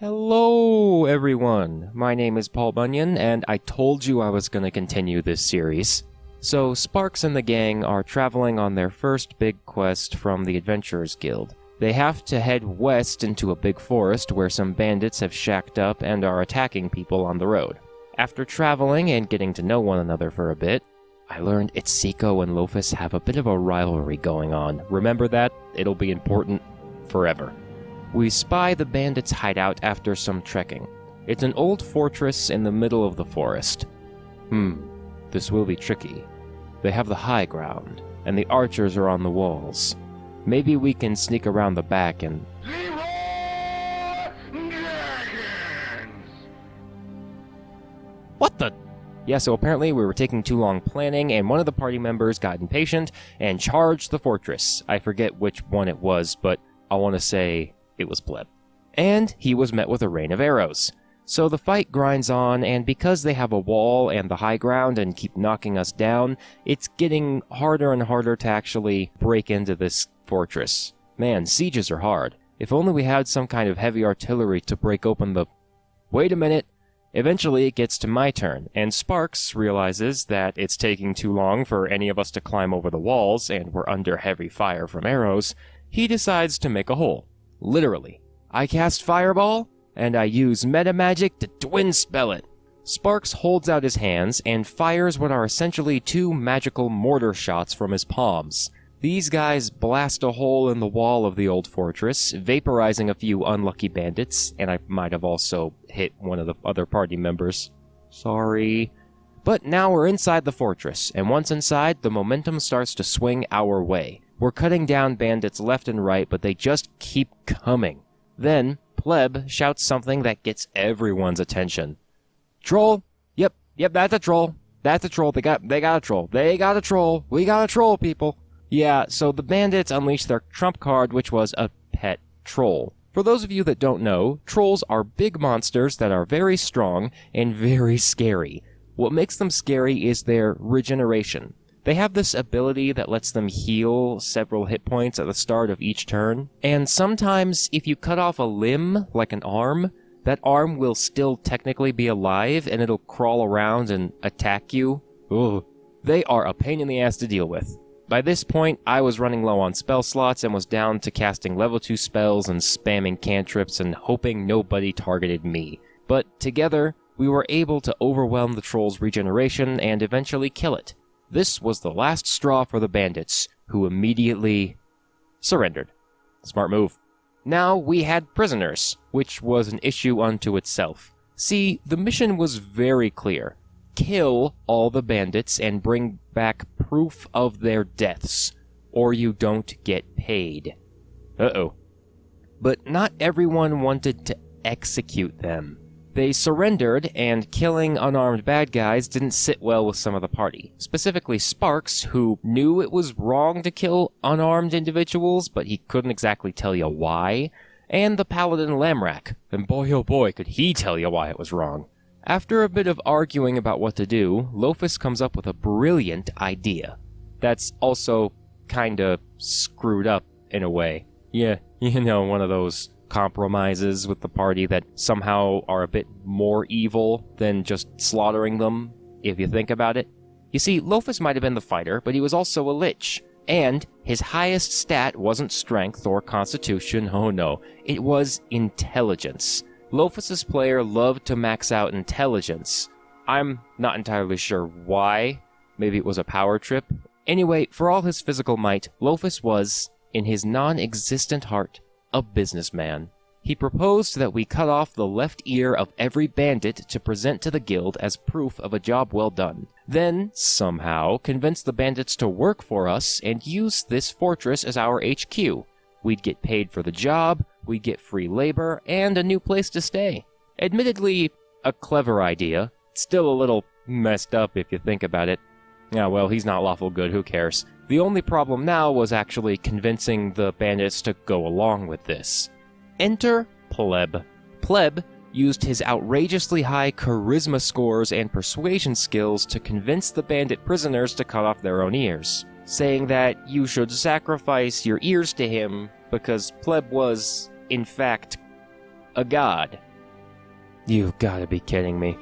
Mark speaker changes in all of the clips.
Speaker 1: Hello, everyone. My name is Paul Bunyan, and I told you I was going to continue this series. So, Sparks and the gang are traveling on their first big quest from the Adventurers Guild. They have to head west into a big forest where some bandits have shacked up and are attacking people on the road. After traveling and getting to know one another for a bit, I learned Itziko and Lofus have a bit of a rivalry going on. Remember that? It'll be important forever. We spy the bandits' hideout after some trekking. It's an old fortress in the middle of the forest. This will be tricky. They have the high ground, and the archers are on the walls. Maybe we can sneak around the back and... What the... Yeah, so apparently we were taking too long planning, and one of the party members got impatient and charged the fortress. I forget which one it was, but I want to say it was Pleb. And he was met with a rain of arrows. So the fight grinds on, and because they have a wall and the high ground and keep knocking us down, it's getting harder and harder to actually break into this fortress. Man, sieges are hard. If only we had some kind of heavy artillery to break open the... Wait a minute! Eventually it gets to my turn, and Sparks realizes that it's taking too long for any of us to climb over the walls, and we're under heavy fire from arrows. He decides to make a hole. Literally. I cast Fireball, and I use meta magic to twin spell it. Sparks holds out his hands and fires what are essentially two magical mortar shots from his palms. These guys blast a hole in the wall of the old fortress, vaporizing a few unlucky bandits, and I might have also hit one of the other party members. Sorry. But now we're inside the fortress, and once inside, the momentum starts to swing our way. We're cutting down bandits left and right, but they just keep coming. Then, Pleb shouts something that gets everyone's attention. Troll! Yep, that's a troll. That's a troll. They got a troll. They got a troll. We got a troll, people. Yeah, so the bandits unleashed their trump card, which was a pet troll. For those of you that don't know, trolls are big monsters that are very strong and very scary. What makes them scary is their regeneration. They have this ability that lets them heal several hit points at the start of each turn, and sometimes if you cut off a limb, like an arm, that arm will still technically be alive and it'll crawl around and attack you. Ugh. They are a pain in the ass to deal with. By this point, I was running low on spell slots and was down to casting level 2 spells and spamming cantrips and hoping nobody targeted me. But together, we were able to overwhelm the troll's regeneration and eventually kill it. This was the last straw for the bandits, who immediately surrendered. Smart move. Now we had prisoners, which was an issue unto itself. See, the mission was very clear. Kill all the bandits and bring back proof of their deaths, or you don't get paid. Uh-oh. But not everyone wanted to execute them. They surrendered, and killing unarmed bad guys didn't sit well with some of the party. Specifically Sparks, who knew it was wrong to kill unarmed individuals, but he couldn't exactly tell you why. And the paladin Lamrak, and boy oh boy could he tell you why it was wrong. After a bit of arguing about what to do, Lofus comes up with a brilliant idea. That's also kinda screwed up in a way. Yeah, you know, one of those compromises with the party that somehow are a bit more evil than just slaughtering them, if you think about it. You see, Lofus might have been the fighter, but he was also a lich. And his highest stat wasn't strength or constitution, oh no, it was intelligence. Lofus's player loved to max out intelligence. I'm not entirely sure why. Maybe it was a power trip. Anyway, for all his physical might, Lofus was, in his non-existent heart, a businessman. He proposed that we cut off the left ear of every bandit to present to the guild as proof of a job well done. Then, somehow, convince the bandits to work for us and use this fortress as our HQ. We'd get paid for the job, we'd get free labor, and a new place to stay. Admittedly, a clever idea. Still a little messed up if you think about it. Yeah, well, he's not lawful good, who cares? The only problem now was actually convincing the bandits to go along with this. Enter Pleb. Pleb used his outrageously high charisma scores and persuasion skills to convince the bandit prisoners to cut off their own ears, saying that you should sacrifice your ears to him because Pleb was, in fact, a god. You've gotta be kidding me.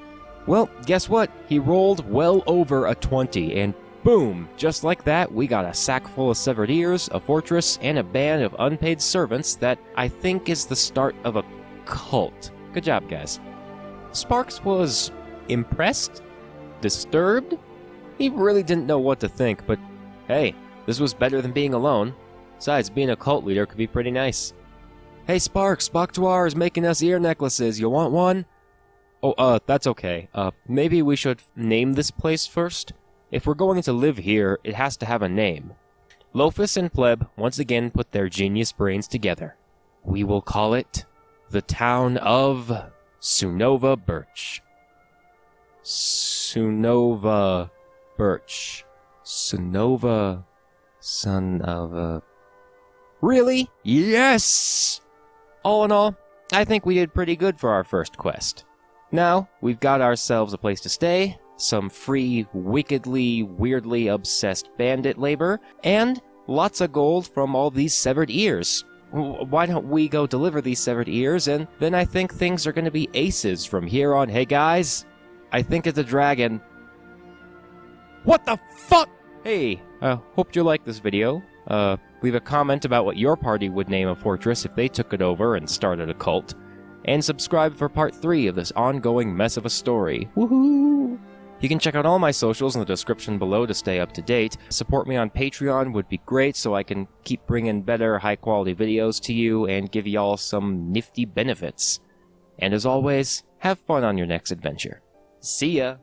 Speaker 1: Well, guess what? He rolled well over a 20, and boom! Just like that, we got a sack full of severed ears, a fortress, and a band of unpaid servants that I think is the start of a cult. Good job, guys. Sparks was impressed? Disturbed? He really didn't know what to think, but hey, this was better than being alone. Besides, being a cult leader could be pretty nice. Hey Sparks, Baktuar is making us ear necklaces. You want one? Oh, that's okay. Maybe we should name this place first? If we're going to live here, it has to have a name. Lofus and Pleb once again put their genius brains together. We will call it the town of Sunova Birch. Sunova Birch. Sunova... Son of a... Really? Yes! All in all, I think we did pretty good for our first quest. Now, we've got ourselves a place to stay, some free, wickedly, weirdly obsessed bandit labor, and lots of gold from all these severed ears. Why don't we go deliver these severed ears, and then I think things are going to be aces from here on. Hey guys, I think it's a dragon. What the fuck? Hey, hope you like this video. Leave a comment about what your party would name a fortress if they took it over and started a cult. And subscribe for part 3 of this ongoing mess of a story. Woohoo! You can check out all my socials in the description below to stay up to date. Support me on Patreon would be great so I can keep bringing better, high-quality videos to you and give y'all some nifty benefits. And as always, have fun on your next adventure. See ya!